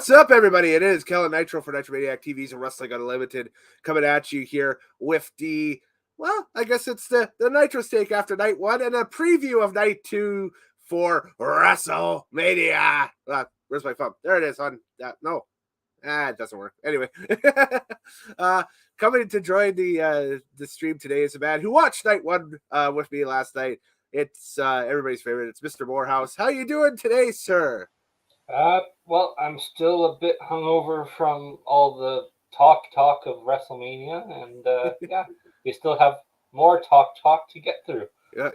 What's up, everybody? It is Kellen Nitro for Nitro Maniac TV's and Wrestling Unlimited coming at you here with I guess it's the Nitro Steak after night one and a preview of night two for Wrestlemania. Where's my phone? There it is on that. No, it doesn't work. Anyway, coming to join the stream today is a man who watched night one with me last night. It's everybody's favorite. It's Mr. Moorhouse. How you doing today, sir? Well, I'm still a bit hungover from all the talk of WrestleMania, and yeah, we still have more talk to get through.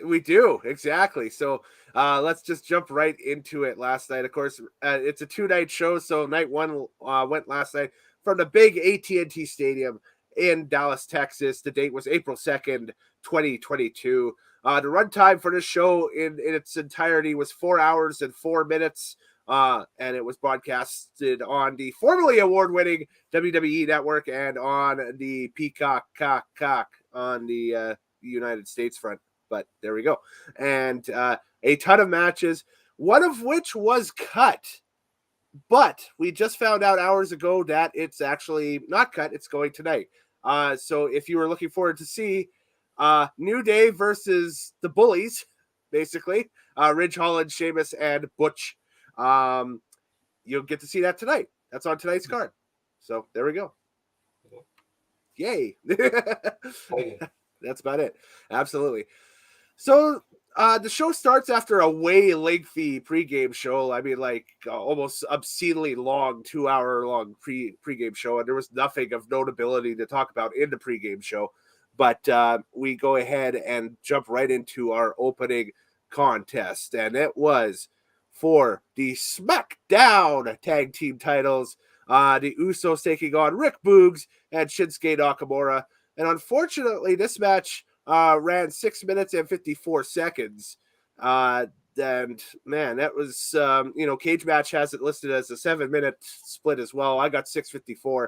We do, exactly. So let's just jump right into it. Last night, of course, it's a two-night show, so night one went last night from the big AT&T Stadium in Dallas, Texas. The date was April 2nd, 2022. The runtime for this show in its entirety was 4 hours and 4 minutes. And it was broadcasted on the formerly award-winning WWE Network and on the Peacock on the United States front. But there we go. And a ton of matches, one of which was cut. But we just found out hours ago that it's actually not cut. It's going tonight. So if you were looking forward to see New Day versus the Bullies, basically, Ridge Holland, Sheamus, and Butch, you'll get to see that tonight. That's on tonight's card. So there we go. Yay. That's about it. Absolutely. So the show starts after a way lengthy pregame show. I mean, like almost obscenely long, 2-hour long pregame show. And there was nothing of notability to talk about in the pregame show. But we go ahead and jump right into our opening contest. And it was for the SmackDown tag team titles, the Usos taking on Rick Boogs and Shinsuke Nakamura. And unfortunately, this match ran 6 minutes and 54 seconds. And man, that was, Cage Match has it listed as a 7-minute split as well. I got 6:54.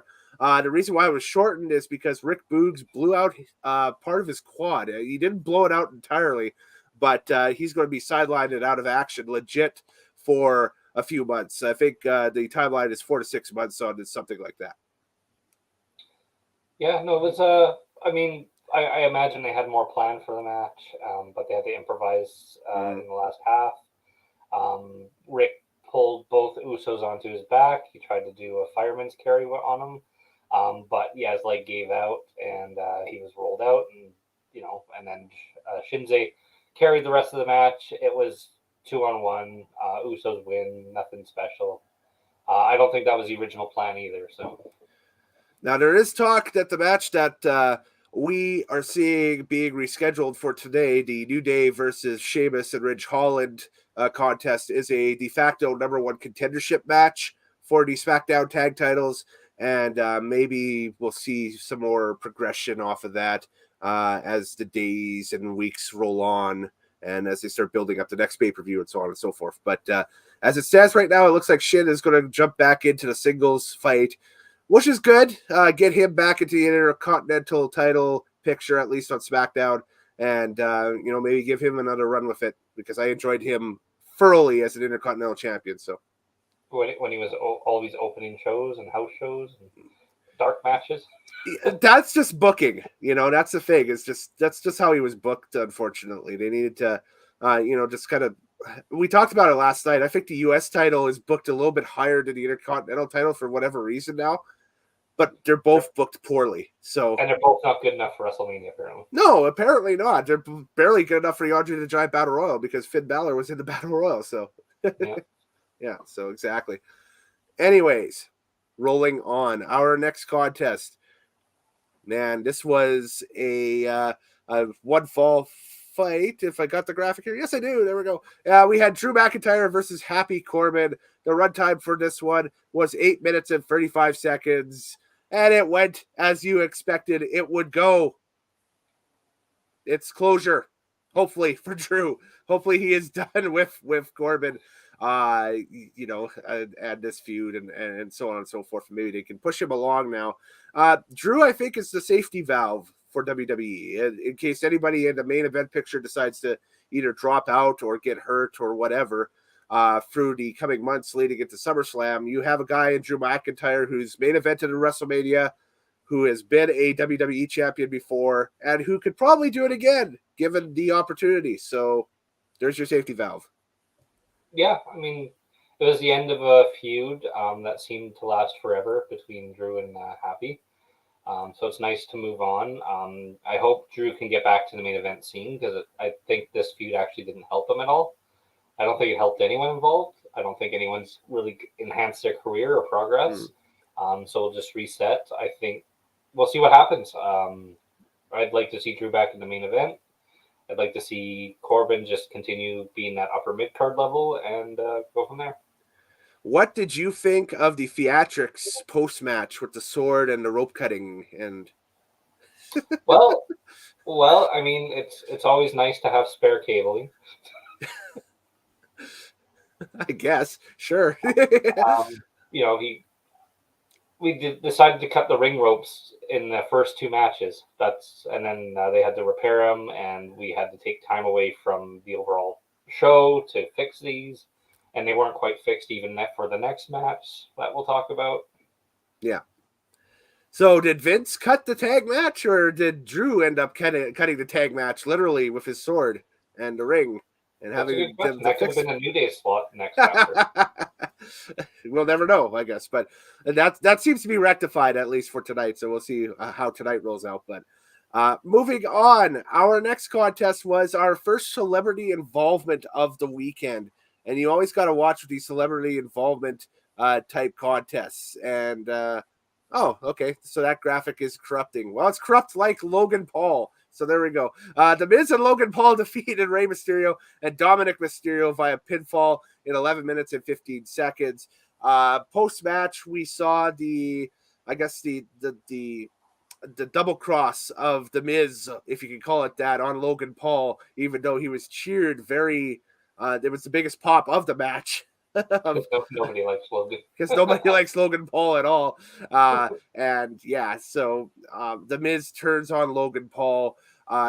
The reason why it was shortened is because Rick Boogs blew out part of his quad. He didn't blow it out entirely, but he's going to be sidelined and out of action legit for a few months. I think the timeline is 4 to 6 months on something like that. Yeah, no, it was, I imagine they had more planned for the match, but they had to improvise in the last half. Rick pulled both Usos onto his back. He tried to do a fireman's carry on him, but yeah, his leg gave out and he was rolled out, and then Shinsuke carried the rest of the match. It was 2-on-1. Usos win. Nothing special. I don't think that was the original plan either. So now there is talk that the match that we are seeing being rescheduled for today, the New Day versus Sheamus and Ridge Holland contest, is a de facto number one contendership match for the SmackDown tag titles. And maybe we'll see some more progression off of that as the days and weeks roll on, and as they start building up the next pay-per-view and so on and so forth. But as it stands right now, it looks like Shin is going to jump back into the singles fight, which is good. Get him back into the Intercontinental title picture, at least on SmackDown, and maybe give him another run with it, because I enjoyed him thoroughly as an Intercontinental champion. So when he was all these opening shows and house shows and dark matches. That's just booking, that's the thing. That's just how he was booked. Unfortunately, they needed to, just kind of. We talked about it last night. I think the U.S. title is booked a little bit higher than the Intercontinental title for whatever reason now, but they're both booked poorly. So and they're both not good enough for WrestleMania, apparently. No, apparently not. They're barely good enough for the Andre the Giant Battle Royal because Finn Balor was in the Battle Royal. So yeah, so exactly. Anyways, rolling on our next contest. Man, this was a one fall fight. If I got the graphic here, yes, I do. There we go. We had Drew McIntyre versus Happy Corbin. The runtime for this one was 8 minutes and 35 seconds, and it went as you expected it would go. It's closure, hopefully, for Drew. Hopefully, he is done with Corbin. And this feud and so on and so forth. Maybe they can push him along now. Drew, I think, is the safety valve for WWE in case anybody in the main event picture decides to either drop out or get hurt or whatever. through the coming months leading into SummerSlam. You have a guy in Drew McIntyre who's main evented in WrestleMania, who has been a WWE champion before, and who could probably do it again, given the opportunity. So there's your safety valve. Yeah, I mean, it was the end of a feud that seemed to last forever between Drew and Happy. So it's nice to move on. I hope Drew can get back to the main event scene, because I think this feud actually didn't help him at all. I don't think it helped anyone involved. I don't think anyone's really enhanced their career or progress. So we'll just reset. I think we'll see what happens. I'd like to see Drew back in the main event. I'd like to see Corbin just continue being that upper mid-card level and go from there. What did you think of the theatrics post-match with the sword and the rope cutting? And well, I mean, it's always nice to have spare cabling. I guess, sure. We decided to cut the ring ropes in the first two matches. And then they had to repair them, and we had to take time away from the overall show to fix these, and they weren't quite fixed even for the next match that we'll talk about. Yeah. So did Vince cut the tag match, or did Drew end up cutting the tag match literally with his sword and the ring? And That's having them that could have been a New Day slot next chapter. We'll never know, I guess, but that seems to be rectified, at least for tonight. So we'll see how tonight rolls out. But moving on, our next contest was our first celebrity involvement of the weekend, and you always got to watch these celebrity involvement type contests. And okay, so that graphic is corrupting. Well, it's corrupt like Logan Paul. So there we go. The Miz and Logan Paul defeated Rey Mysterio and Dominic Mysterio via pinfall in 11 minutes and 15 seconds. Post-match, we saw the double cross of the Miz, if you can call it that, on Logan Paul, even though he was cheered very. It was the biggest pop of the match. Nobody likes Logan. Because nobody likes Logan Paul at all. And yeah, so the Miz turns on Logan Paul.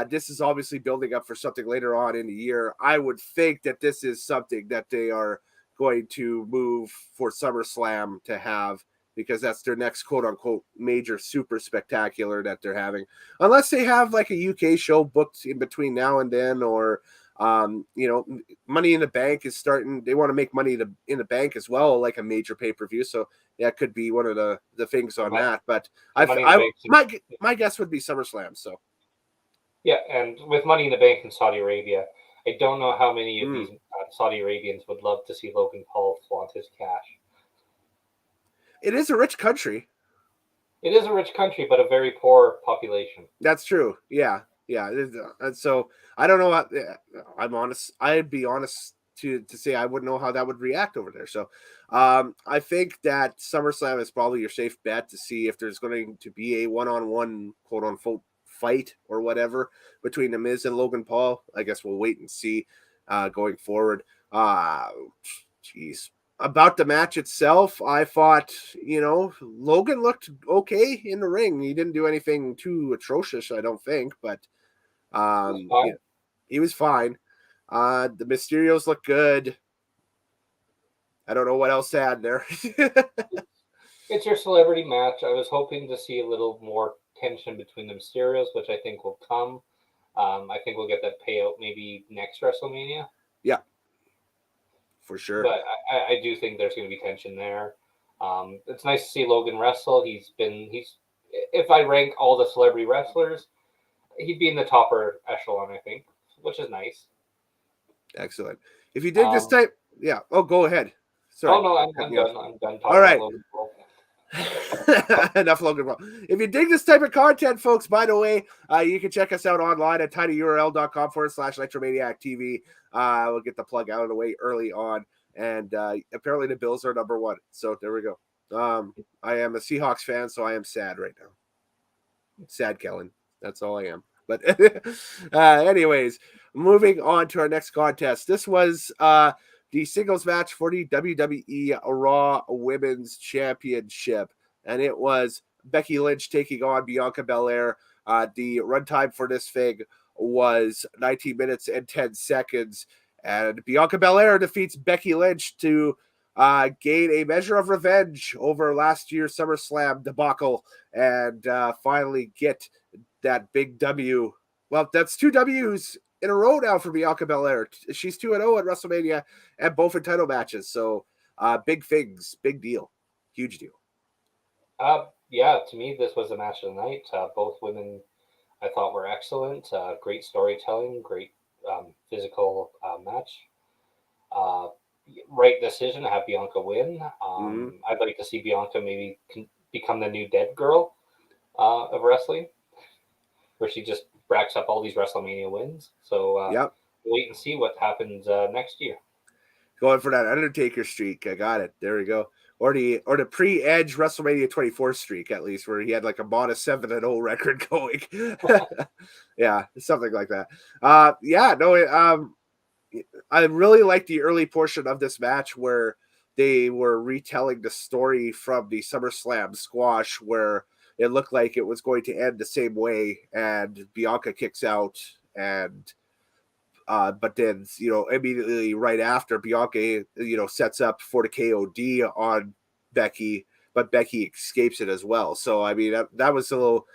This is obviously building up for something later on in the year. I would think that this is something that they are going to move for SummerSlam to have, because that's their next quote-unquote major super spectacular that they're having. Unless they have like a UK show booked in between now and then, or Money in the Bank is starting. They want to make Money in the Bank as well, like a major pay-per-view. So that could be one of the things on that. But my guess would be SummerSlam. So yeah, and with Money in the Bank in Saudi Arabia, I don't know how many of these Saudi Arabians would love to see Logan Paul flaunt his cash. It is a rich country. It is a rich country, but a very poor population. That's true. Yeah. And so I don't know. I'm honest. I'd be honest to say I wouldn't know how that would react over there. So I think that SummerSlam is probably your safe bet to see if there's going to be a one-on-one quote-unquote fight or whatever between the Miz and Logan Paul. I guess we'll wait and see going forward. About the match itself, I thought, Logan looked okay in the ring. He didn't do anything too atrocious, I don't think, but he was fine. The Mysterios look good. I don't know what else to add there. It's your celebrity match. I was hoping to see a little more tension between the Mysterios, which I think will come. I think we'll get that payout maybe next WrestleMania. Yeah, for sure. But I do think there's going to be tension there. It's nice to see Logan wrestle. He's if I rank all the celebrity wrestlers, he'd be in the topper echelon, I think, which is nice. Excellent. If you dig this type, yeah. Oh, go ahead. Sorry. Oh no, I'm done. I'm done talking all right. about Logan Paul. Enough Logan Paul. If you dig this type of content, folks, by the way, you can check us out online at tinyurl.com/electromaniac.tv. We'll get the plug out of the way early on. And apparently the Bills are number one. So there we go. I am a Seahawks fan, so I am sad right now. Sad, Kellen. That's all I am. But anyways, moving on to our next contest. This was the singles match for the WWE Raw Women's Championship. And it was Becky Lynch taking on Bianca Belair. The runtime for this thing was 19 minutes and 10 seconds. And Bianca Belair defeats Becky Lynch to gain a measure of revenge over last year's SummerSlam debacle and finally get that big W. Well, that's 2 W's in a row now for Bianca Belair. She's 2-0 at WrestleMania and both in title matches. So big things, big deal, huge deal. Yeah, to me, this was the match of the night. Both women, I thought, were excellent. Great storytelling, great physical match. Right decision to have Bianca win. I'd like to see Bianca maybe become the new dead girl of wrestling, where she just racks up all these WrestleMania wins. So wait and see what happens next year. Going for that Undertaker streak. I got it. There we go. Or the pre-Edge WrestleMania 24 streak, at least, where he had like a modest 7-0 record going. Yeah, something like that. I really liked the early portion of this match where they were retelling the story from the SummerSlam squash, where it looked like it was going to end the same way, and Bianca kicks out, and but then immediately right after, Bianca sets up for the KOD on Becky, but Becky escapes it as well. So I mean that was a little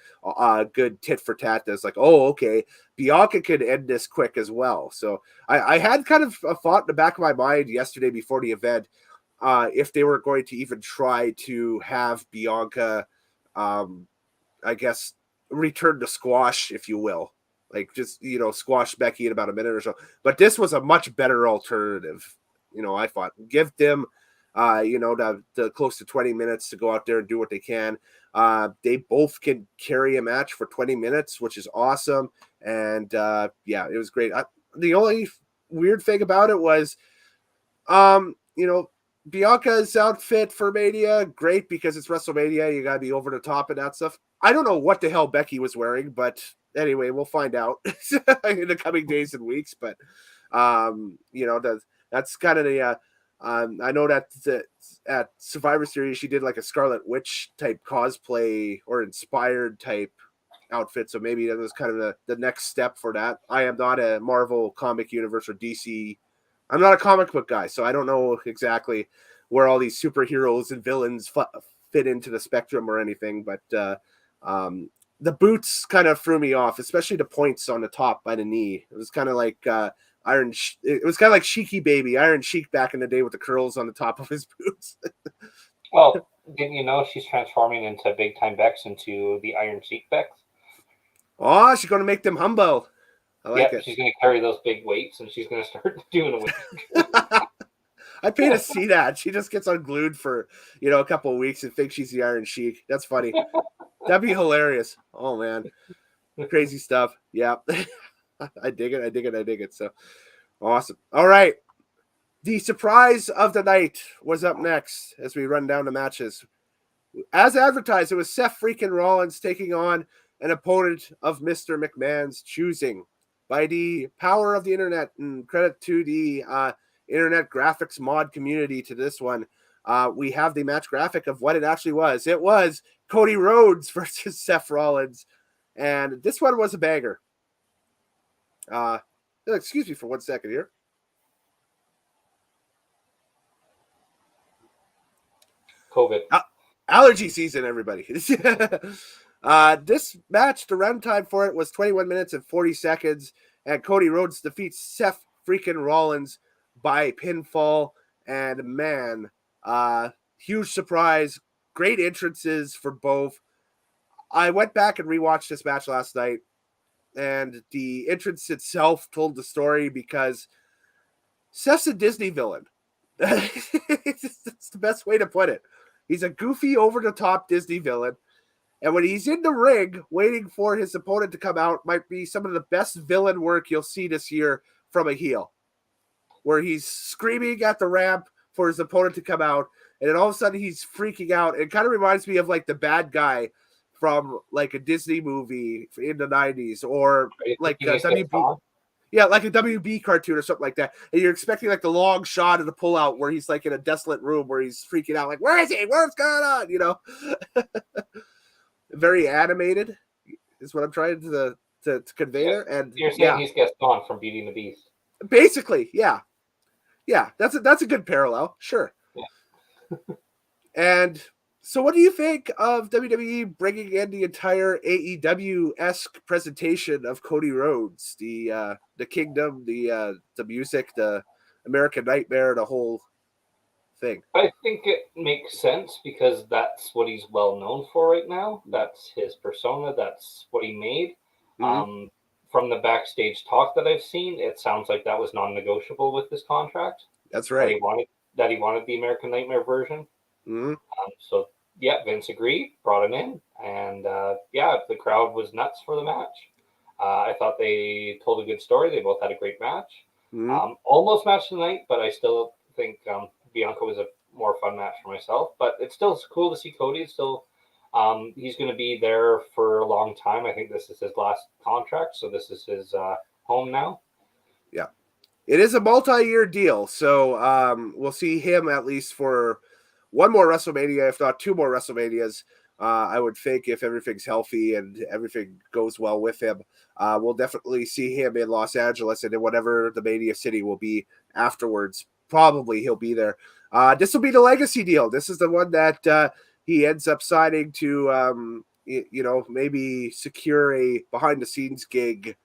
good tit for tat. That's like, oh, okay, Bianca could end this quick as well. So I had kind of a thought in the back of my mind yesterday before the event, if they were going to even try to have Bianca, I guess, return to squash, if you will. Like just, squash Becky in about a minute or so. But this was a much better alternative. I thought give them, the close to 20 minutes to go out there and do what they can. They both can carry a match for 20 minutes, which is awesome. And it was great. The only weird thing about it was, Bianca's outfit for Mania, great because it's WrestleMania. You got to be over the top and that stuff. I don't know what the hell Becky was wearing, but anyway, we'll find out in the coming days and weeks. But, that's kind of the, I know that at Survivor Series, she did like a Scarlet Witch type cosplay or inspired type outfit. So maybe that was kind of the next step for that. I am not a Marvel comic universe or DC. I'm not a comic book guy, so I don't know exactly where all these superheroes and villains fit into the spectrum or anything. But the boots kind of threw me off, especially the points on the top by the knee. It was kind of like it was kind of like Sheiky Baby, Iron Sheik back in the day with the curls on the top of his boots. Well, didn't you know she's transforming into Big Time Bex into the Iron Sheik Bex? Oh, she's going to make them humble. I like it. She's going to carry those big weights and she's going to start doing it. I pay to see that. She just gets unglued for, a couple of weeks and thinks she's the Iron Sheik. That's funny. That'd be hilarious. Oh, man. Crazy stuff. Yeah. I dig it. So awesome. All right. The surprise of the night was up next as we run down the matches. As advertised, it was Seth freaking Rollins taking on an opponent of Mr. McMahon's choosing. By the power of the internet, and credit to the internet graphics mod community to this one, we have the match graphic of what it actually was. It was Cody Rhodes versus Seth Rollins, and this one was a banger. Excuse me for 1 second here. COVID. Allergy season, everybody. This match, the runtime for it was 21 minutes and 40 seconds, and Cody Rhodes defeats Seth freaking Rollins by pinfall. And man, huge surprise, great entrances for both. I went back and rewatched this match last night, and the entrance itself told the story because Seth's a Disney villain. It's the best way to put it. He's a goofy, over-the-top Disney villain. And when he's in the ring waiting for his opponent to come out, might be some of the best villain work you'll see this year from a heel, where he's screaming at the ramp for his opponent to come out, and then all of a sudden he's freaking out. It kind of reminds me of like the bad guy from like a Disney movie in the 90s, or like a WB. Yeah, like a WB cartoon or something like that. And you're expecting like the long shot of the pullout where he's like in a desolate room where he's freaking out, like, where is he? What's going on? Very animated is what I'm trying to convey there. And you're saying he's Gaston from Beauty and the Beast. Basically, yeah. That's a good parallel, sure. Yeah. And so, what do you think of WWE bringing in the entire AEW-esque presentation of Cody Rhodes, the Kingdom, the music, the American Nightmare, the whole thing? I think it makes sense because that's what he's well known for right now. That's his persona. That's what he made. Mm-hmm. From the backstage talk that I've seen, it sounds like that was non-negotiable with this contract. That's That right. he wanted the American Nightmare version. Mm-hmm. So yeah, Vince agreed, brought him in, and yeah, the crowd was nuts for the match. I thought they told a good story. They both had a great match. Mm-hmm. Almost match tonight, but I still think Bianca was a more fun match for myself. But it's still cool to see Cody. It's still he's going to be there for a long time. I think this is his last contract, so this is his home now. Yeah, it is a multi-year deal, so we'll see him at least for one more WrestleMania, if not two more WrestleManias. I would think if everything's healthy and everything goes well with him, we'll definitely see him in Los Angeles and in whatever the Mania City will be afterwards. Probably he'll be there. This will be the legacy deal. This is the one that he ends up signing to, maybe secure a behind-the-scenes gig,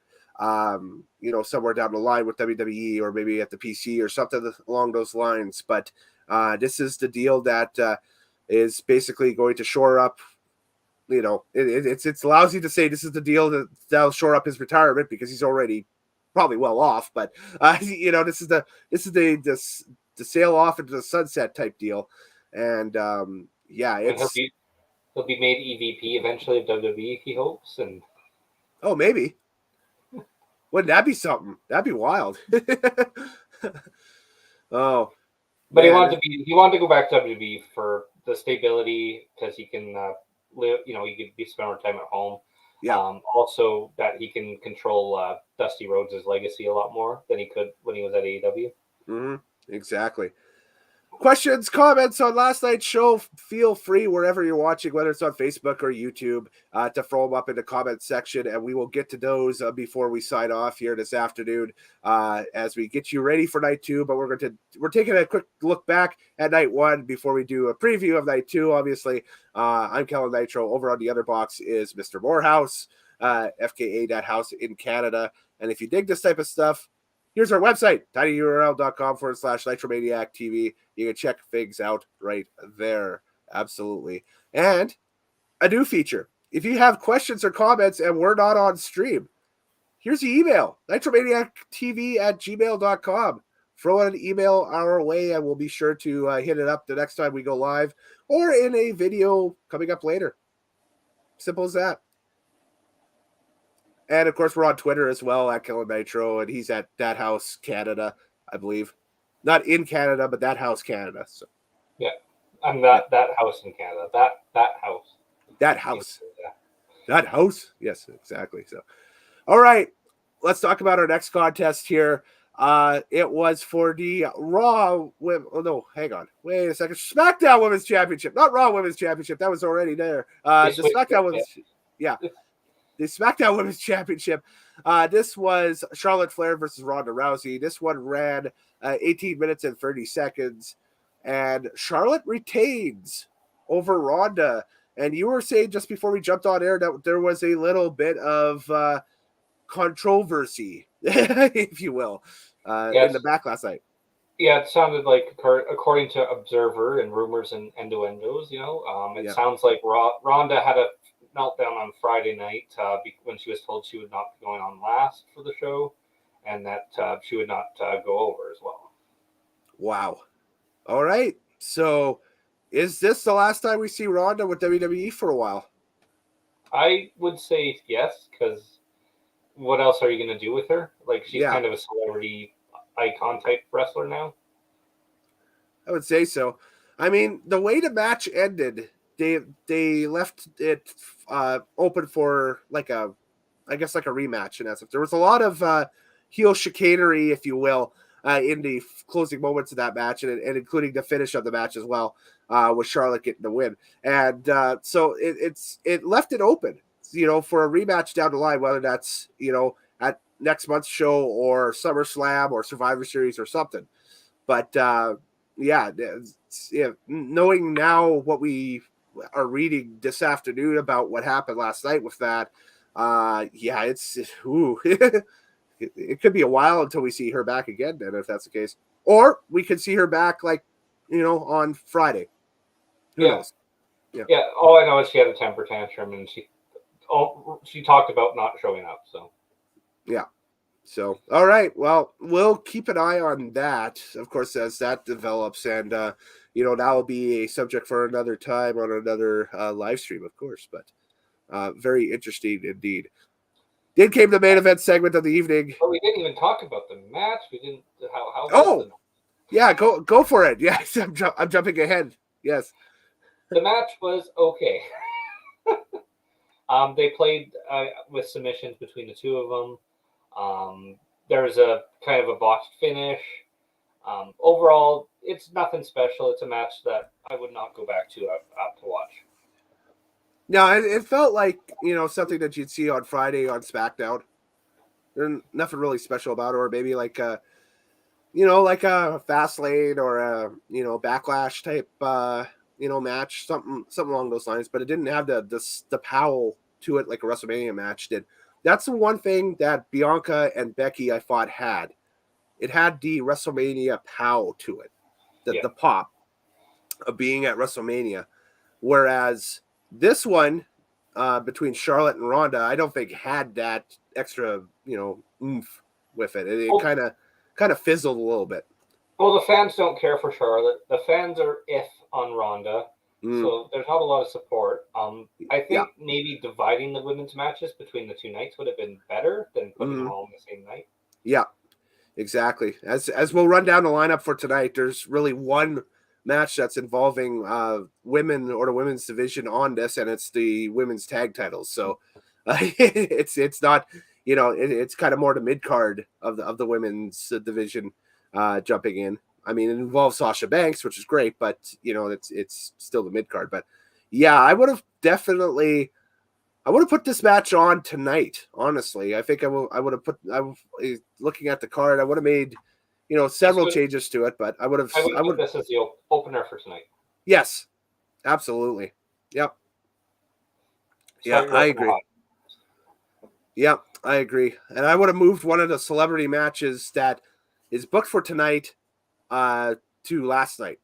somewhere down the line with WWE or maybe at the PC or something along those lines. But this is the deal that is basically going to shore up. It's lousy to say this is the deal that'll shore up his retirement because he's already probably well off. But this is the sail off into the sunset type deal, and He'll be made EVP eventually of WWE, he hopes, and maybe. Wouldn't that be something? That'd be wild. Oh. But he wanted to go back to WWE for the stability because he can live. He could be spend more time at home. Yeah. Also, that he can control Dusty Rhodes' legacy a lot more than he could when he was at AEW. Mm-hmm. Exactly. Questions, comments on last night's show, feel free wherever you're watching, whether it's on Facebook or YouTube, to throw them up in the comment section, and we will get to those before we sign off here this afternoon as we get you ready for night two. But we're taking a quick look back at night one before we do a preview of night two. Obviously, I'm Kellen Nitro. Over on the other box is Mr. Moorhouse, FKA that house in Canada. And if you dig this type of stuff, here's our website, tinyurl.com/Nitromaniac TV. You can check things out right there. Absolutely. And a new feature. If you have questions or comments and we're not on stream, here's the email, nitromaniactv@gmail.com. Throw an email our way and we'll be sure to hit it up the next time we go live or in a video coming up later. Simple as that. And, of course, we're on Twitter as well, at Kellen Nitro, and he's at That House Canada, I believe. Not in Canada, but That House Canada. So. Yeah, I'm that house in Canada. That house. That house. Yeah. That house? Yes, exactly. So, all right, let's talk about our next contest here. It was for the Raw hang on. Wait a second. SmackDown Women's Championship. Not Raw Women's Championship. That was already there. The SmackDown Women's... Yeah. The SmackDown Women's Championship. This was Charlotte Flair versus Ronda Rousey. This one ran 18 minutes and 30 seconds. And Charlotte retains over Ronda. And you were saying just before we jumped on air that there was a little bit of controversy, if you will, in the back last night. Yeah, it sounded like, according to Observer and rumors and endos, it sounds like Ronda had a meltdown on Friday night when she was told she would not be going on last for the show and that she would not go over as well. Wow. All right. So is this the last time we see Ronda with WWE for a while? I would say yes, because what else are you going to do with her? Like, she's kind of a celebrity icon type wrestler now. I would say so. I mean, the way the match ended, they left it open for like a rematch in essence. There was a lot of heel chicanery, if you will, in the closing moments of that match, and including the finish of the match as well, with Charlotte getting the win. And so it left it open, for a rematch down the line, whether that's at next month's show or SummerSlam or Survivor Series or something. But knowing now what we are reading this afternoon about what happened last night with that, it's it could be a while until we see her back again. Then, if that's the case, or we could see her back on Friday. Who knows? Yeah. All I know is she had a temper tantrum and she talked about not showing up. So yeah. So, all right. Well, we'll keep an eye on that, of course, as that develops. And, that will be a subject for another time on another live stream, of course. But very interesting indeed. Then came the main event segment of the evening. But we didn't even talk about the match. We didn't. How was the match? Yeah, go for it. Yes, I'm jumping ahead. Yes. The match was okay. They played with submissions between the two of them. There was a kind of a botched finish. Overall, it's nothing special. It's a match that I would not go back to watch. No, it felt like, something that you'd see on Friday on SmackDown. There's nothing really special about it, or maybe like a Fastlane or a, Backlash type, match, something along those lines. But it didn't have the power to it like a WrestleMania match did. That's the one thing that Bianca and Becky, I thought, had. It had the WrestleMania pow to it, the pop of being at WrestleMania. Whereas this one, between Charlotte and Ronda, I don't think had that extra, oomph with it. It kind of fizzled a little bit. Well, the fans don't care for Charlotte. The fans are on Ronda. So there's not a lot of support. I think maybe dividing the women's matches between the two nights would have been better than putting them all on the same night. Yeah, exactly. As we'll run down the lineup for tonight, there's really one match that's involving women or the women's division on this, and it's the women's tag titles. So it's not, it's kind of more the mid card of the women's division jumping in. I mean, it involves Sasha Banks, which is great, but it's still the mid card. But yeah, I would have put this match on tonight. Honestly, I think I would have put. Looking at the card, I would have made several changes to it, but I would have. I would. This is the opener for tonight. Yes, absolutely. Yep. Yeah, I agree. Yep, I agree. And I would have moved one of the celebrity matches that is booked for tonight to last night.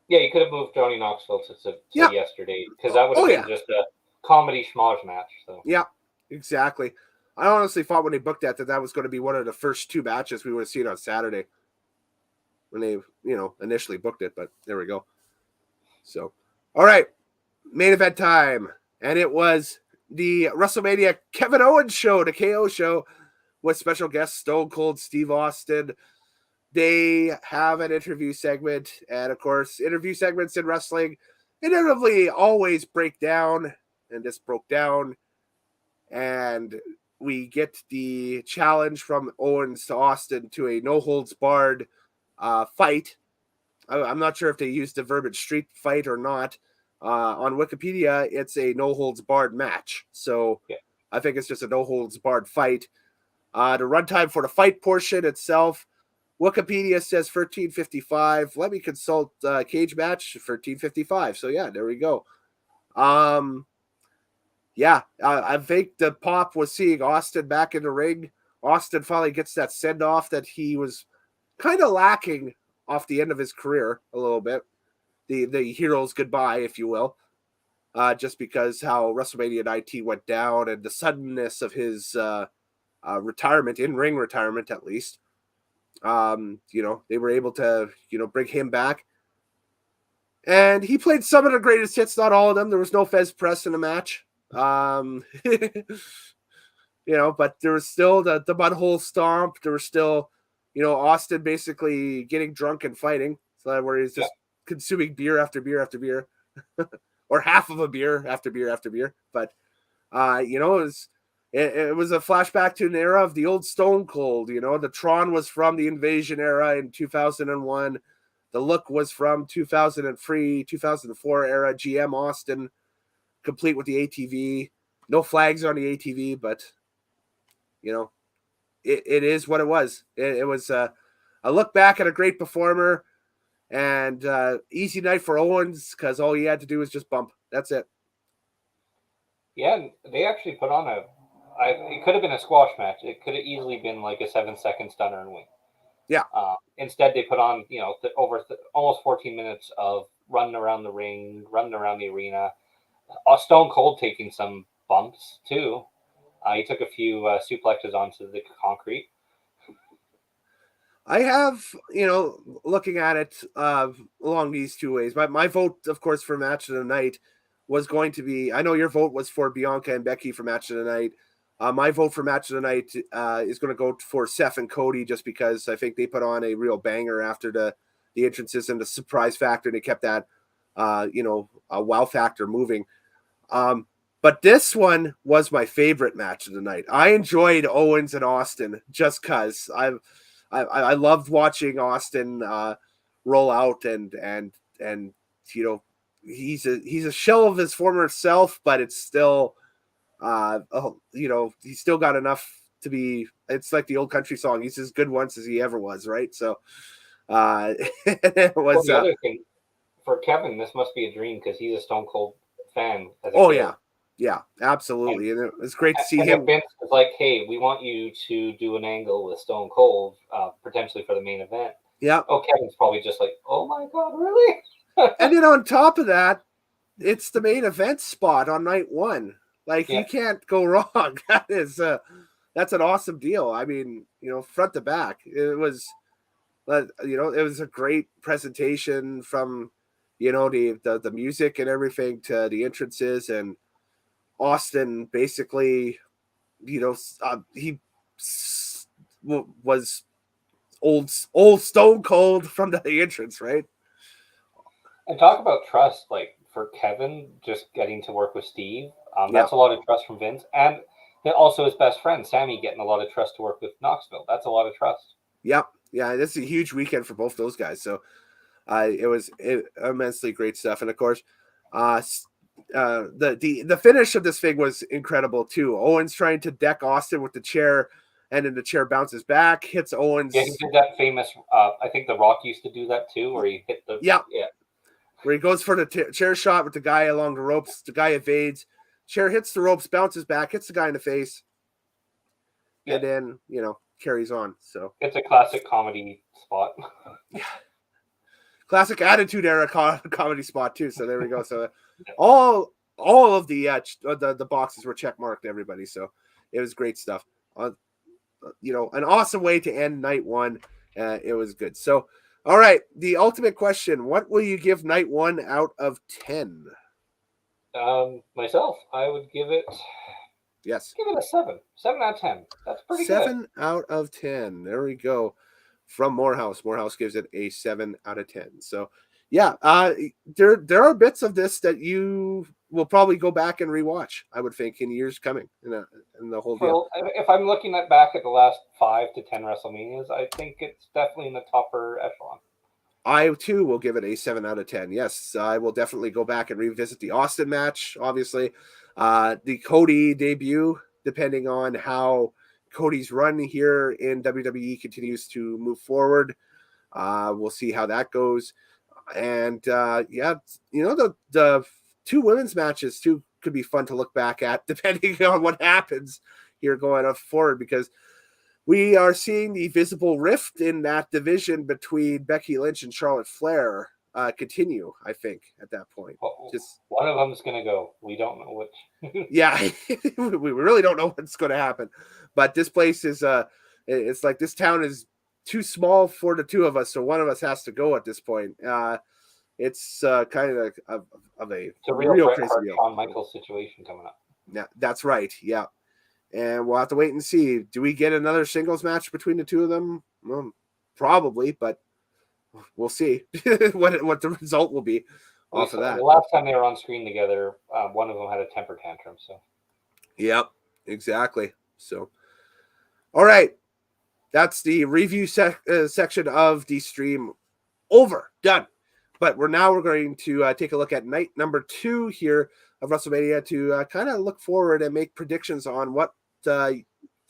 Yeah, you could have moved Johnny Knoxville to yesterday, because that would have been just a comedy schmoz match. So yeah, exactly. I honestly thought when they booked that was going to be one of the first two matches we would have seen on Saturday when they initially booked it, but there we go. So, all right, main event time, and it was the WrestleMania Kevin Owens show, the KO show, with special guest Stone Cold Steve Austin. They have an interview segment, and of course, interview segments in wrestling inevitably always break down, and this broke down, and we get the challenge from Owens to Austin to a no-holds-barred fight. I'm not sure if they used the verbiage street fight or not. On Wikipedia, it's a no-holds-barred match, so I think it's just a no-holds-barred fight. The runtime for the fight portion itself, Wikipedia says 13:55. Let me consult Cage Match, 13:55. So yeah, there we go. I think the pop was seeing Austin back in the ring. Austin finally gets that send off that he was kind of lacking off the end of his career a little bit. The hero's goodbye, if you will. Just because how WrestleMania 19 went down and the suddenness of his retirement, in-ring retirement at least. They were able to, bring him back. And he played some of the greatest hits, not all of them. There was no Fez press in the match. But there was still the butthole stomp. There was still, Austin basically getting drunk and fighting. So where he's just consuming beer after beer after beer. Or half of a beer after beer after beer. But, it was a flashback to an era of the old Stone Cold. The Tron was from the Invasion era in 2001. The look was from 2003, 2004 era GM Austin, complete with the ATV. No flags on the ATV, but, it is what it was. It was a look back at a great performer, and easy night for Owens because all he had to do was just bump. That's it. Yeah, they actually put on it could have been a squash match. It could have easily been like a 7-second stunner and win. Yeah. Instead, they put on, almost 14 minutes of running around the ring, running around the arena. Stone Cold taking some bumps too. He took a few suplexes onto the concrete. I have, looking at it along these two ways. My vote, of course, for match of the night was going to be, I know your vote was for Bianca and Becky for match of the night. My vote for match of the night is going to go for Seth and Cody, just because I think they put on a real banger after the entrances and the surprise factor. They kept that, a wow factor moving. But this one was my favorite match of the night. I enjoyed Owens and Austin just because I loved watching Austin roll out and he's a shell of his former self, but it's still he's still got enough to be. It's like the old country song. He's as good once as he ever was, right? So it was. The other thing for Kevin, this must be a dream because he's a Stone Cold fan. Yeah, absolutely, and it was great to see him. Vince was like, "Hey, we want you to do an angle with Stone Cold, potentially for the main event." Yeah. Oh, Kevin's probably just like, "Oh my god, really?" And then on top of that, it's the main event spot on night one. Like, you can't go wrong. That's an awesome deal. I mean, front to back, it was, it was a great presentation from, the music and everything to the entrances, and Austin basically, he was old Stone Cold from the entrance, right? And talk about trust, like for Kevin, just getting to work with Steve. That's a lot of trust from Vince, and also his best friend Sammy getting a lot of trust to work with Knoxville. That's a lot of trust. Yep, yeah, this is a huge weekend for both those guys. So, it was immensely great stuff, and of course, the finish of this thing was incredible too. Owens trying to deck Austin with the chair, and then the chair bounces back, hits Owens. Yeah, he did that famous. I think The Rock used to do that too, where he hit the where he goes for the chair shot with the guy along the ropes. The guy evades. Chair hits the ropes, bounces back, hits the guy in the face, and then carries on. So it's a classic comedy spot. Yeah, classic Attitude Era comedy spot too. So there we go. So all of the boxes were check marked, everybody. So it was great stuff. An awesome way to end night one. It was good. So. All right, the ultimate question. What will you give night one out of 10? Myself, I would give it... Yes. Give it a 7. 7 out of 10. That's pretty 7 out of 10. There we go. From Moorhouse. Moorhouse gives it a 7 out of 10. So, yeah, there are bits of this that you will probably go back and rewatch, I would think, in years coming in the whole deal. Well, if I'm looking back at the last 5 to 10 WrestleManias, I think it's definitely in the topper echelon. I, too, will give it a 7 out of 10. Yes, I will definitely go back and revisit the Austin match, obviously. The Cody debut, depending on how Cody's run here in WWE continues to move forward. We'll see how that goes. And, the 2 women's matches, too, could be fun to look back at, depending on what happens here going forward, because we are seeing the visible rift in that division between Becky Lynch and Charlotte Flair continue, I think, at that point. Just one of them is going to go. We don't know which. Yeah, we really don't know what's going to happen. But this place is, it's like this town is too small for the 2 of us, so one of us has to go at this point. It's kind of a real crazy deal. Shawn Michaels situation coming up. Yeah, that's right. Yeah. And we'll have to wait and see. Do we get another singles match between the 2 of them? Well, probably, but we'll see what the result will be off of that. The last time they were on screen together, one of them had a temper tantrum. So. Yep, exactly. So, all right. That's the review section of the stream over. Done. But we're going to take a look at night number 2 here of WrestleMania to kind of look forward and make predictions on what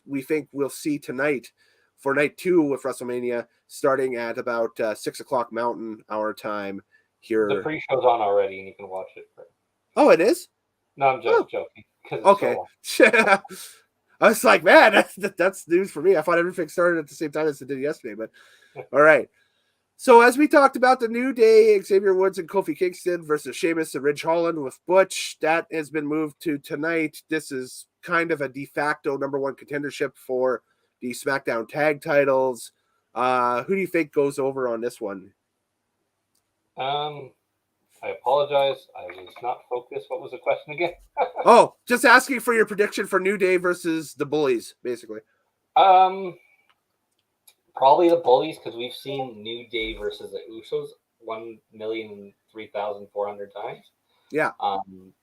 we think we'll see tonight for night 2 with WrestleMania, starting at about 6 o'clock Mountain Hour time here. The pre-show's on already, and you can watch it. Oh, it is? No, I'm just joking. Okay. I was like, man, that's news for me. I thought everything started at the same time as it did yesterday, but all right. So as we talked about, the New Day, Xavier Woods and Kofi Kingston versus Sheamus and Ridge Holland with Butch, that has been moved to tonight. This is kind of a de facto number 1 contendership for the SmackDown tag titles. Who do you think goes over on this one? I apologize. I was not focused. What was the question again? Oh, just asking for your prediction for New Day versus the Bullies, basically. Probably the Bullies, because we've seen New Day versus the Usos 1,003,400 times. Yeah.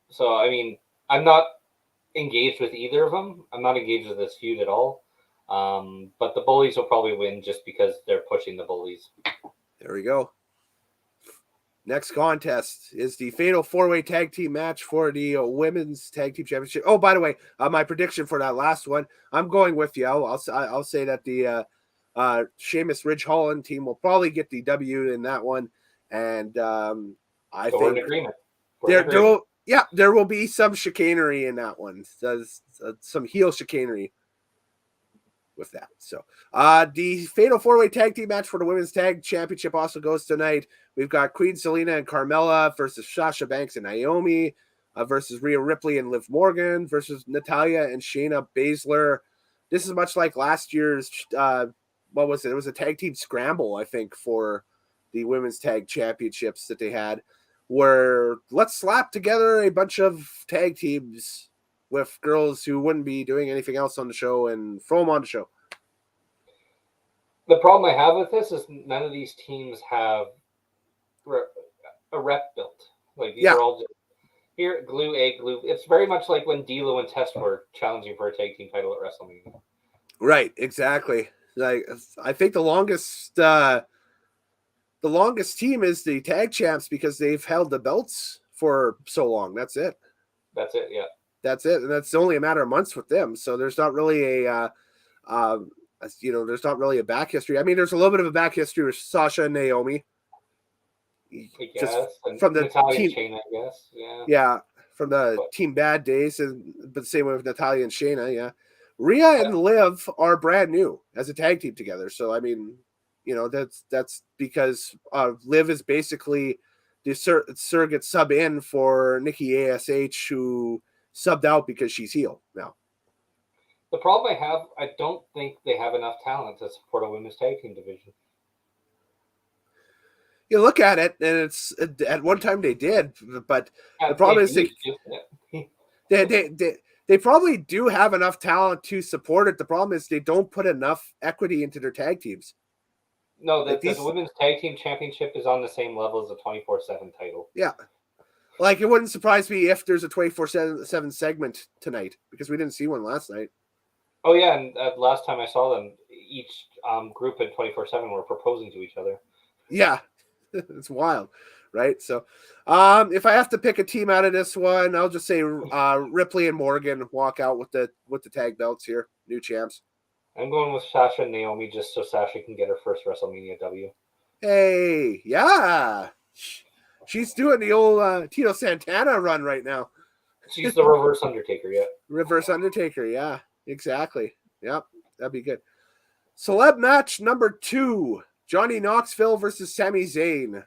So, I mean, I'm not engaged with either of them. I'm not engaged with this feud at all. But the Bullies will probably win just because they're pushing the Bullies. There we go. Next contest is the Fatal 4-Way Tag Team match for the Women's Tag Team Championship. Oh, by the way, my prediction for that last one, I'm going with you. I'll say that the Sheamus Ridge Holland team will probably get the W in that one, and I think we're in agreement. There will be some chicanery in that one. Some heel chicanery with that. So the Fatal 4-Way Tag Team match for the Women's Tag Championship also goes tonight. We've got Queen Selena and Carmella versus Sasha Banks and Naomi versus Rhea Ripley and Liv Morgan versus Natalya and Shayna Baszler. This is much like last year's what was it? It was a tag team scramble, I think, for the Women's Tag Championships that they had, where let's slap together a bunch of tag teams with girls who wouldn't be doing anything else on the show and throw them on the show. The problem I have with this is none of these teams have a rep built. Like, these are all just here, glue. It's very much like when D'Lo and Test were challenging for a tag team title at WrestleMania. Right, exactly. Like, I think the longest team is the tag champs because they've held the belts for so long. That's it. Yeah. That's it, and that's only a matter of months with them. So there's not really there's not really a back history. I mean, there's a little bit of a back history with Sasha and Naomi. I guess. From the Natalya team, and Shayna, I guess. Yeah, from the Team Bad days, but the same way with Natalya and Shayna. Yeah, Rhea and Liv are brand new as a tag team together. So I mean, that's because Liv is basically the surrogate sub in for Nikki ASH, who subbed out because she's heel now. The problem I don't think they have enough talent to support a women's tag team division. You look at it, and it's at one time they did, but the problem is they probably do have enough talent to support it. The problem is they don't put enough equity into their tag teams. No, the women's tag team championship is on the same level as the 24/7 title. Yeah. Like, it wouldn't surprise me if there's a 24/7 segment tonight, because we didn't see one last night. Oh, yeah, and last time I saw them, each group at 24/7 were proposing to each other. Yeah, it's wild, right? So if I have to pick a team out of this one, I'll just say Ripley and Morgan walk out with the tag belts here, new champs. I'm going with Sasha and Naomi just so Sasha can get her first WrestleMania W. Hey, yeah. She's doing the old Tito Santana run right now. She's the reverse Undertaker, yeah. Reverse Undertaker, yeah. Exactly. Yep, that'd be good. Celeb match number 2, Johnny Knoxville versus Sami Zayn.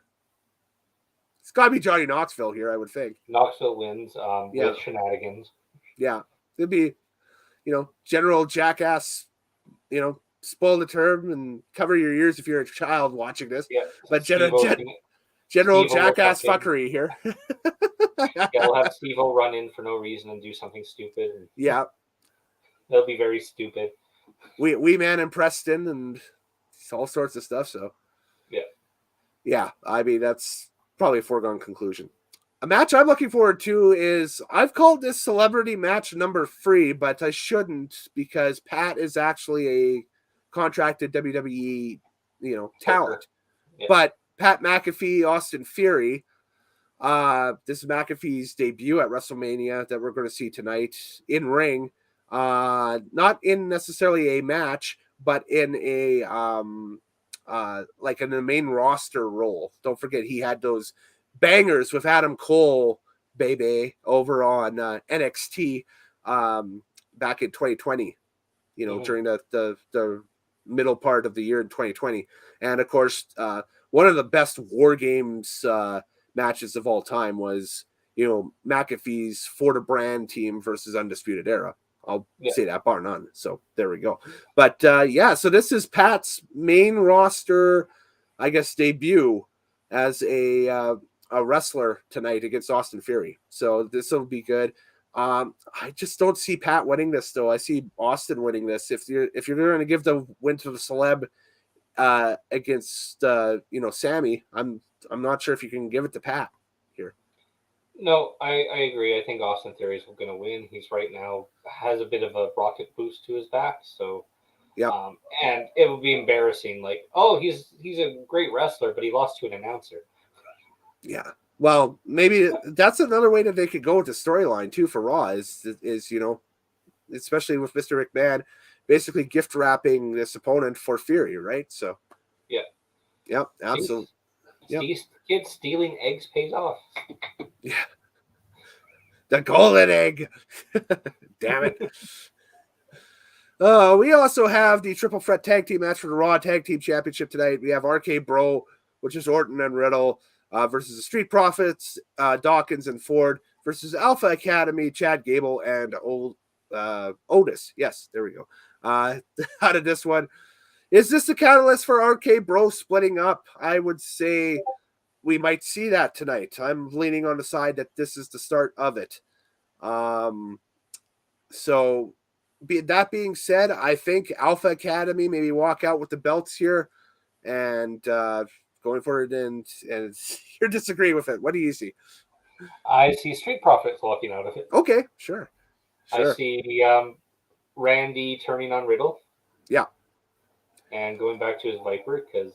It's got to be Johnny Knoxville here, I would think. Knoxville wins with shenanigans. Yeah, it'd be, general jackass, spoil the term and cover your ears if you're a child watching this. Yeah, but general jackass fuckery here. Yeah, we'll have Steve-O run in for no reason and do something stupid. Yeah. That'll be very stupid. We Man and Preston and all sorts of stuff. So, yeah. I mean, that's probably a foregone conclusion. A match I'm looking forward to is, I've called this celebrity match number 3, but I shouldn't, because Pat is actually a contracted WWE, talent. Yeah. But Pat McAfee, Austin Theory. This is McAfee's debut at WrestleMania that we're going to see tonight in ring. not in necessarily a match, but in a like in the main roster role. Don't forget he had those bangers with Adam Cole, baby, over on NXT back in 2020. During the middle part of the year in 2020, and of course, one of the best War Games matches of all time was McAfee's For the Brand team versus Undisputed Era. I'll say that bar none. So there we go. But so this is Pat's main roster, I guess, debut as a wrestler tonight against Austin Theory. So this will be good. I just don't see Pat winning this though. I see Austin winning this. If you're going to give the win to the celeb against Sammy, I'm not sure if you can give it to Pat here. No, I agree. I think Austin Theory is going to win. He's right now has a bit of a rocket boost to his back, so and it would be embarrassing. Like, oh, he's a great wrestler, but he lost to an announcer. Yeah. Well, maybe that's another way that they could go with the storyline too for Raw is especially with Mr. McMahon, basically gift wrapping this opponent for Fury, right? So, yep, absolutely. These kids stealing eggs pays off. Yeah, the golden egg. Damn it. We also have the triple threat tag team match for the Raw Tag Team Championship tonight. We have RK Bro, which is Orton and Riddle. Versus the Street Profits, Dawkins and Ford versus Alpha Academy, Chad Gable and Otis. Yes, there we go. How did this one? Is this the catalyst for RK Bro splitting up? I would say we might see that tonight. I'm leaning on the side that this is the start of it. So that being said, I think Alpha Academy maybe walk out with the belts here and going forward, and you're disagreeing with it. What do you see? I see Street Profits walking out of it. Okay, sure. I see Randy turning on Riddle. Yeah. And going back to his Viper, because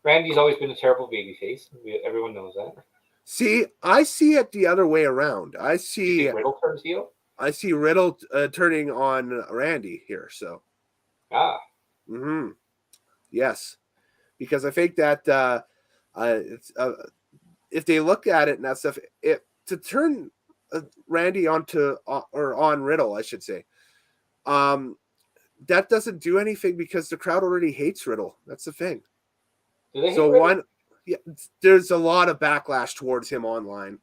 Randy's always been a terrible babyface. Everyone knows that. See, I see it the other way around. I see Riddle turns heel. I see Riddle turning on Randy here. So. Yes. Because I think that if they look at it and that stuff, to turn Randy on Riddle, I should say, that doesn't do anything because the crowd already hates Riddle. That's the thing. There's a lot of backlash towards him online.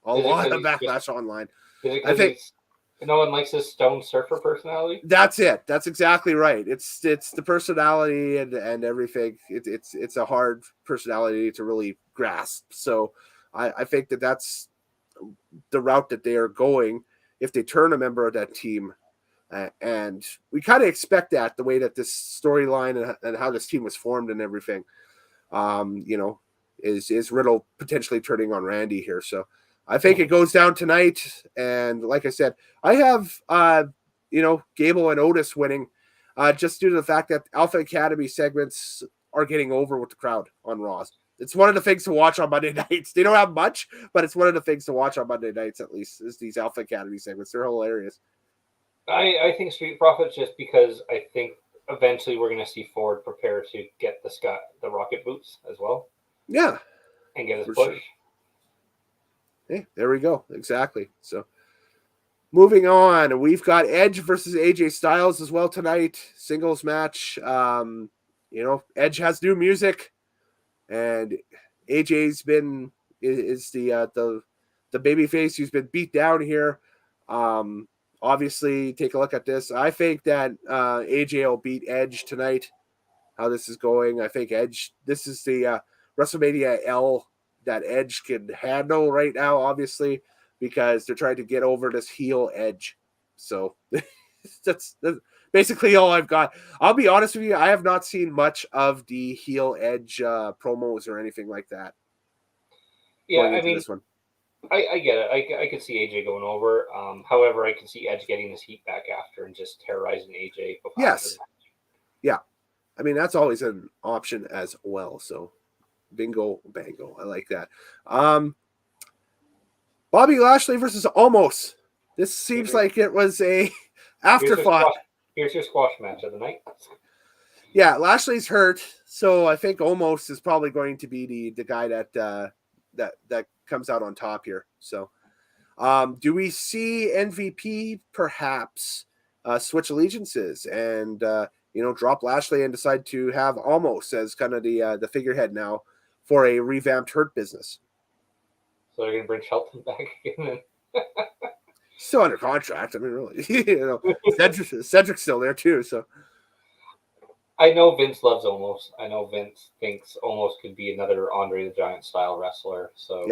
Online. I think no one likes his Stone Surfer personality. That's it. That's exactly right. It's the personality and everything. It's a hard personality to really grasp. So I think that's the route that they are going if they turn a member of that team. And we kind of expect that the way that this storyline and how this team was formed and everything, is Riddle potentially turning on Randy here. So I think it goes down tonight. And like I said, I have, Gable and Otis winning just due to the fact that Alpha Academy segments are getting over with the crowd on Raw. It's one of the things to watch on Monday nights. They don't have much, but it's one of the things to watch on Monday nights, at least, is these Alpha Academy segments. They're hilarious. I think Street Profits, just because I think eventually we're going to see Ford prepare to get the rocket boots as well. Yeah. And get his push. Sure. Hey, there we go. Exactly. So moving on, we've got Edge versus AJ Styles as well tonight. Singles match. Edge has new music, and AJ's is the babyface who's been beat down here. Obviously, take a look at this. I think that AJ will beat Edge tonight. How this is going, I think Edge. This is the WrestleMania L that Edge can handle right now, obviously, because they're trying to get over this heel Edge. So that's basically all I've got. I'll be honest with you, I have not seen much of the heel Edge promos or anything like that. Yeah, I mean, this one. I get it. I could see AJ going over. However, I can see Edge getting his heat back after and just terrorizing AJ. Yes. Yeah. I mean, that's always an option as well. So, bingo, bango. I like that. Bobby Lashley versus Almost. This seems like it was a afterthought. Here's your squash match of the night. Yeah, Lashley's hurt, so I think Omos is probably going to be the guy that comes out on top here. So, do we see MVP perhaps switch allegiances and drop Lashley and decide to have Omos as kind of the figurehead now for a revamped Hurt business? So they're going to bring Shelton back again. Still under contract. I mean, really, Cedric's still there too. So I know Vince loves Omos. I know Vince thinks Omos could be another Andre the Giant style wrestler. So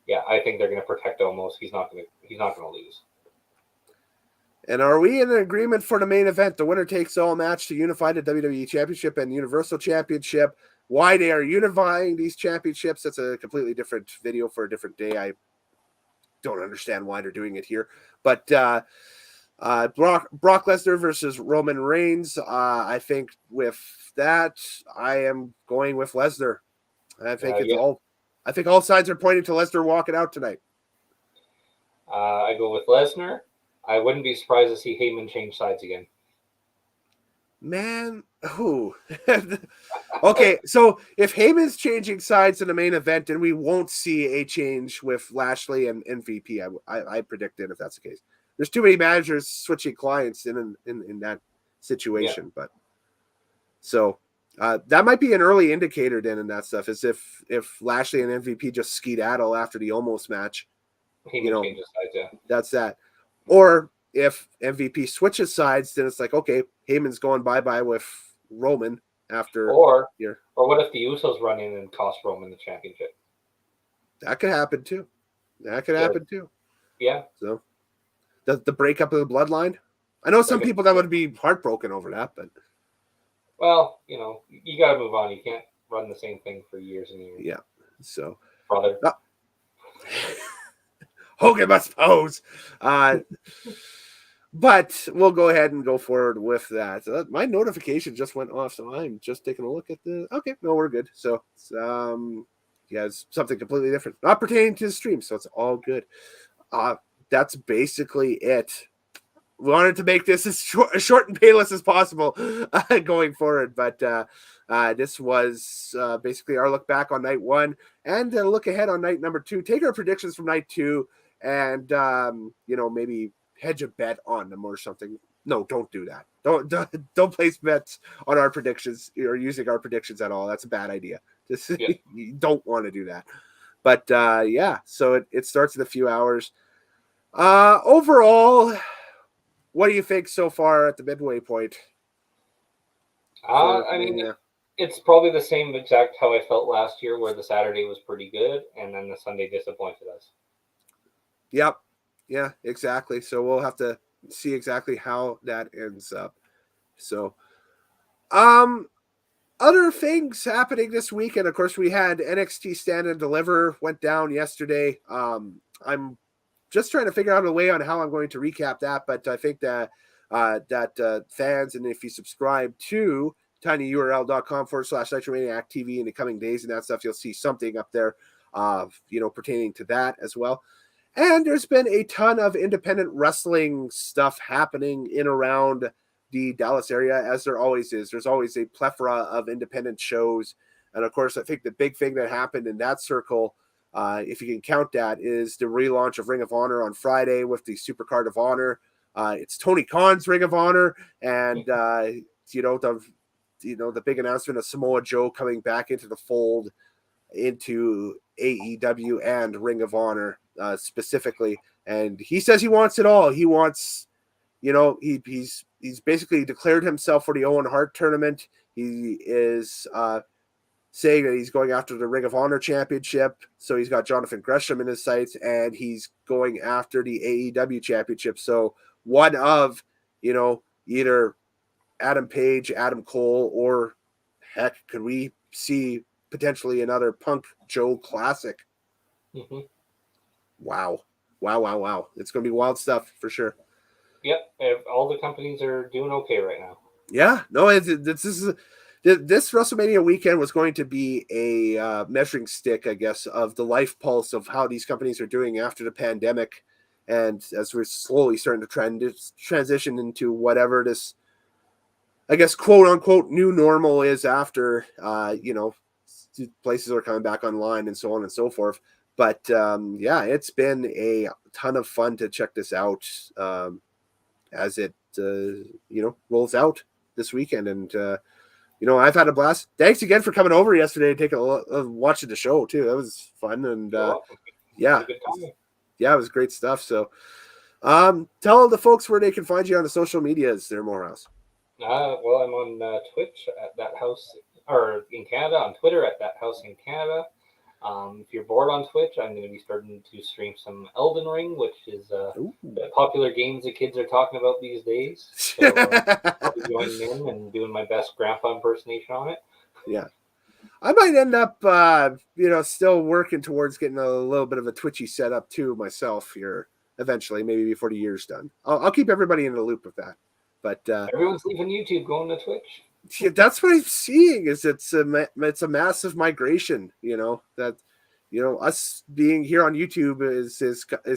yeah, I think they're going to protect Omos. He's not going to lose. And are we in agreement for the main event, the winner takes all match to unify the WWE Championship and Universal Championship? Why they are unifying these championships, that's a completely different video for a different day. I don't understand why they're doing it here. But Brock Lesnar versus Roman Reigns, I think with that, I am going with Lesnar. I think I think all signs are pointing to Lesnar walking out tonight. I go with Lesnar. I wouldn't be surprised to see Heyman change sides again. Man, who? Okay, so if Heyman's changing sides in the main event, then we won't see a change with Lashley and MVP. I predict it if that's the case. There's too many managers switching clients in that situation, but so that might be an early indicator then in that stuff. Is if Lashley and MVP just skedaddle after the almost match, Heyman changes sides, yeah. That's that. Or if MVP switches sides, then it's like, okay, Heyman's going bye-bye with Roman after. Or what if the Usos run in and cost Roman the championship? That could happen too. Yeah. So the breakup of the bloodline. I know some people that would be heartbroken over that, but. Well, you got to move on. You can't run the same thing for years and years. Yeah. So. Brother. Hogan must pose. But we'll go ahead and go forward with that. My notification just went off, so I'm just taking a look at the. Okay, no, we're good. So, it's something completely different, not pertaining to the stream, so it's all good. That's basically it. We wanted to make this as short and painless as possible going forward, but this was basically our look back on night one and a look ahead on night number two. Take our predictions from night two and maybe hedge a bet on them or something. No, don't do that. Don't place bets on our predictions or using our predictions at all. That's a bad idea. You don't want to do that. But so it starts in a few hours. Overall, what do you think so far at the midway point? It's probably the same exact how I felt last year, where the Saturday was pretty good and then the Sunday disappointed us. Yep. Yeah, exactly. So we'll have to see exactly how that ends up. So, other things happening this weekend. Of course, we had NXT Stand and Deliver went down yesterday. I'm just trying to figure out a way on how I'm going to recap that, but I think that fans, and if you subscribe to tinyurl.com/Nitromaniac TV in the coming days and that stuff, you'll see something up there, pertaining to that as well. And there's been a ton of independent wrestling stuff happening in around the Dallas area, as there always is. There's always a plethora of independent shows. And of course, I think the big thing that happened in that circle, if you can count that, is the relaunch of Ring of Honor on Friday with the Supercard of Honor. It's Tony Khan's Ring of Honor, and the big announcement of Samoa Joe coming back into the fold into AEW and Ring of Honor specifically. And he says he wants it all. He wants, he's basically declared himself for the Owen Hart tournament. He is saying that he's going after the Ring of Honor championship. So he's got Jonathan Gresham in his sights, and he's going after the AEW championship. So one of, either Adam Page, Adam Cole, or heck, could we see potentially another Punk Joe Classic? Mm-hmm. Wow. It's going to be wild stuff for sure. Yep. All the companies are doing okay right now. Yeah. No, this WrestleMania weekend was going to be a measuring stick, I guess, of the life pulse of how these companies are doing after the pandemic And as we're slowly starting to transition into whatever this, I guess, quote unquote, new normal is after, places are coming back online and so on and so forth. But yeah, it's been a ton of fun to check this out as it, rolls out this weekend. And, I've had a blast. Thanks again for coming over yesterday and taking watching the show too. That was fun. And yeah, it was great stuff. So tell the folks where they can find you on the social medias there, Moorhouse. Well, I'm on Twitch at That House, or in Canada, on Twitter at That House in Canada. If you're bored on Twitch, I'm going to be starting to stream some Elden Ring, which is the popular games that kids are talking about these days. So I'll be joining in and doing my best grandpa impersonation on it. Yeah. I might end up, still working towards getting a little bit of a Twitchy setup too myself here eventually, maybe before the year's done. I'll keep everybody in the loop with that. But everyone's leaving YouTube, going to Twitch. Yeah, that's what I'm seeing. Is it's a massive migration. Us being here on YouTube is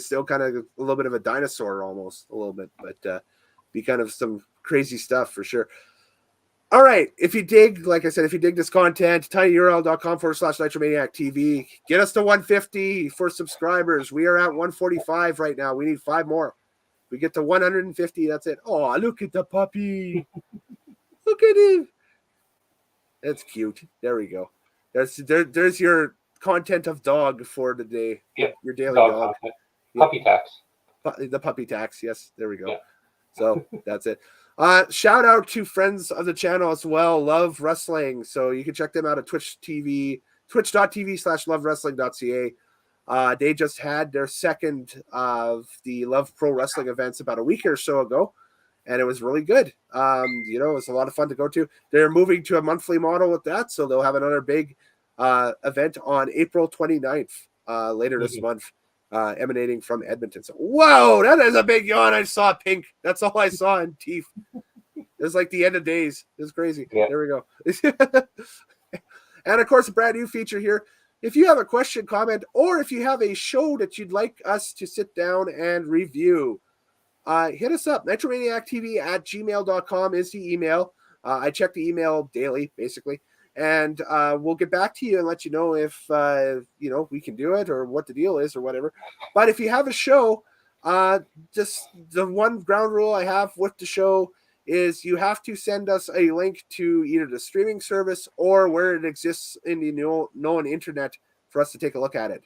still kind of a little bit of a dinosaur, almost a little bit, but be kind of some crazy stuff for sure. All right. If you dig, like I said, if you dig this content, tinyurl.com/Nitromaniac TV. Get us to 150 for subscribers. We are at 145 right now. We need 5 more. We get to 150. That's it. Oh, look at the puppy. Look at him. That's cute. There we go. There's your content of dog for the day. Yep. Your daily dog. Puppy tax. The puppy tax. Yes. There we go. Yeah. So that's it. Shout out to friends of the channel as well. Love Wrestling. So you can check them out at twitch.tv/lovewrestling.ca. They just had their second of the Love Pro Wrestling events about a week or so ago, and it was really good. It was a lot of fun to go to. They're moving to a monthly model with that, so they'll have another big event on April 29th later this month. Emanating from Edmonton. So, whoa, that is a big yawn. I saw pink. That's all I saw in teeth. It was like the end of days. It was crazy. Yeah. There we go. And of course, a brand new feature here. If you have a question, comment, or if you have a show that you'd like us to sit down and review, hit us up. NitromaniacTV@gmail.com is the email. I check the email daily, basically. And we'll get back to you and let you know if, we can do it or what the deal is or whatever. But if you have a show, just the one ground rule I have with the show is you have to send us a link to either the streaming service or where it exists in the known internet for us to take a look at it.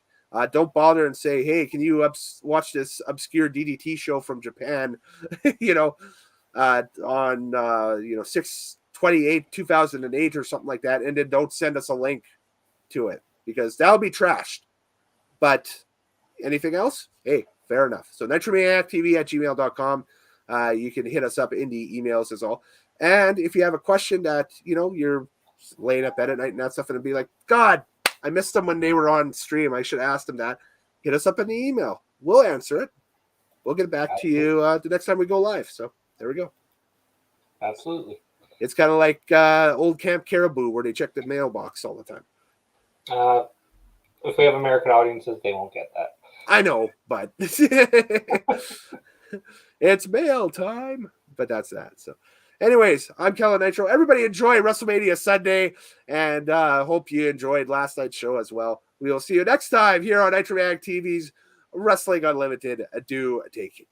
Don't bother and say, hey, can you watch this obscure DDT show from Japan, on 6/28/2008 or something like that, and then don't send us a link to it because that'll be trashed. But anything else, hey, fair enough. So NitromaniacTV@gmail.com. You can hit us up in the emails as well. And if you have a question that you're laying up at night and that stuff, and be like, God, I missed them when they were on stream, I should ask them that. Hit us up in the email. We'll answer it. We'll get back to you the next time we go live. So there we go. Absolutely. It's kind of like old Camp Caribou where they check the mailbox all the time. If we have American audiences, they won't get that. I know, but it's mail time. But that's that. So anyways, I'm Kellen Nitro. Everybody enjoy WrestleMania Sunday, and hope you enjoyed last night's show as well. We will see you next time here on Nitromaniac TV's Wrestling Unlimited. Adieu, take it.